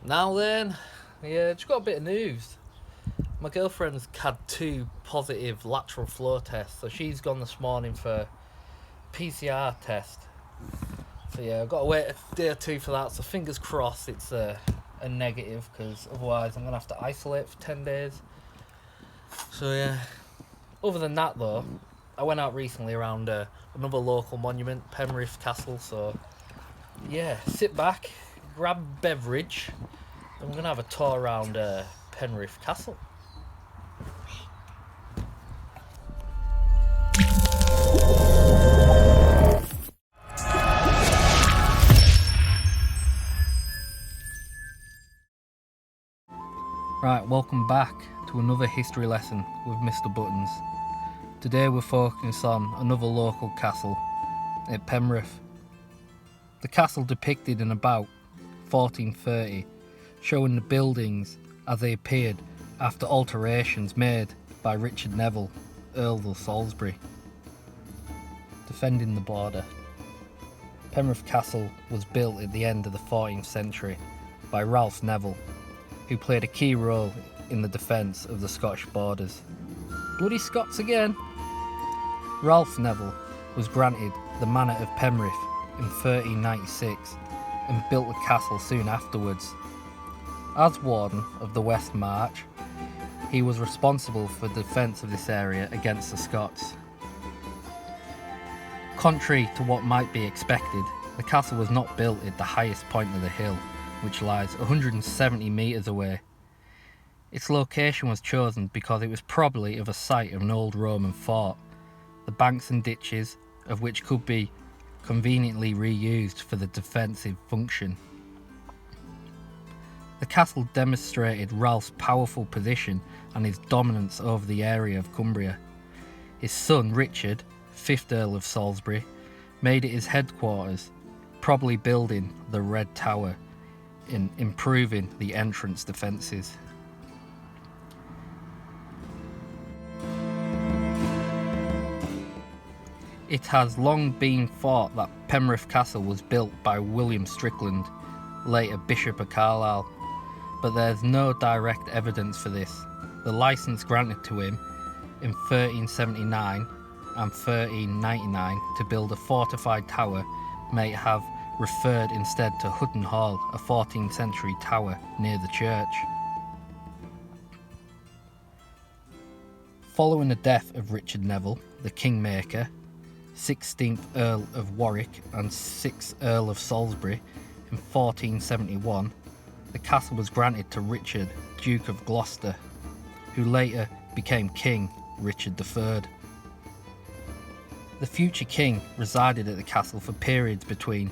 Now then, yeah, just got a bit of news. My girlfriend's had 2 positive lateral flow tests, so she's gone this morning for PCR test. So yeah, I've got to wait a day or 2 for that, so fingers crossed it's a negative, because otherwise I'm going to have to isolate for 10 days. So yeah, other than that though, I went out recently around another local monument, Penrith Castle, so yeah, sit back, grab a beverage, and we're going to have a tour around Penrith Castle. Right, welcome back to another history lesson with Mr. Buttons. Today we're focusing on another local castle at Penrith. The castle depicted in about 1430, showing the buildings as they appeared after alterations made by Richard Neville, Earl of Salisbury. Defending the border. Penrith Castle was built at the end of the 14th century by Ralph Neville, who played a key role in the defence of the Scottish borders. Bloody Scots again! Ralph Neville was granted the manor of Penrith in 1396 and built the castle soon afterwards. As Warden of the West March, he was responsible for the defence of this area against the Scots. Contrary to what might be expected, the castle was not built at the highest point of the hill, which lies 170 metres away. Its location was chosen because it was probably of a site of an old Roman fort, the banks and ditches of which could be conveniently reused for the defensive function. The castle demonstrated Ralph's powerful position and his dominance over the area of Cumbria. His son Richard, 5th Earl of Salisbury, made it his headquarters, probably building the Red Tower in improving the entrance defences. It has long been thought that Penrith Castle was built by William Strickland, later Bishop of Carlisle, but there is no direct evidence for this. The licence granted to him in 1379 and 1399 to build a fortified tower may have referred instead to Hutton Hall, a 14th century tower near the church. Following the death of Richard Neville, the Kingmaker, 16th Earl of Warwick and 6th Earl of Salisbury in 1471, the castle was granted to Richard, Duke of Gloucester, who later became King Richard III. The future king resided at the castle for periods between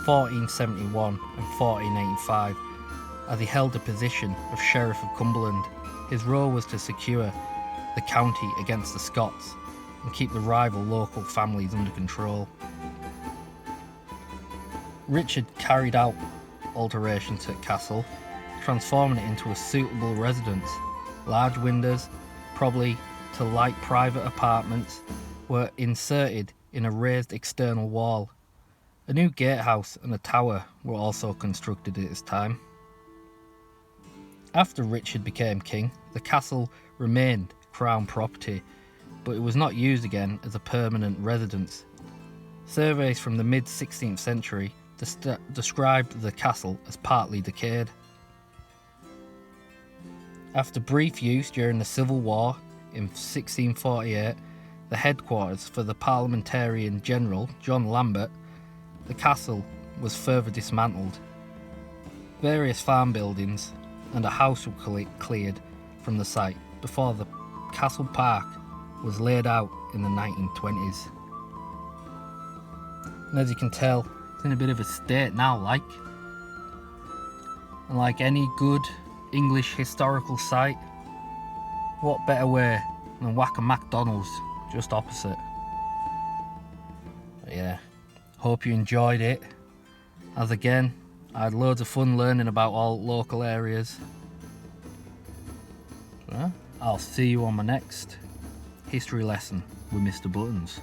1471 and 1485, as he held the position of Sheriff of Cumberland. His role was to secure the county against the Scots and keep the rival local families under control. Richard carried out alterations at castle, transforming it into a suitable residence. Large windows, probably to light private apartments, were inserted in a raised external wall. A new gatehouse and a tower were also constructed at this time. After Richard became king, the castle remained crown property, but it was not used again as a permanent residence. Surveys from the mid-16th century described the castle as partly decayed. After brief use during the Civil War in 1648, the headquarters for the Parliamentarian General John Lambert, the castle was further dismantled. Various farm buildings and a house were cleared from the site before the castle park was laid out in the 1920s. And as you can tell, it's in a bit of a state now, and like any good English historical site, what better way than whack a McDonald's just opposite. But yeah, hope you enjoyed it. As again, I had loads of fun learning about all local areas. So, I'll see you on my next history lesson with Mr. Buttons.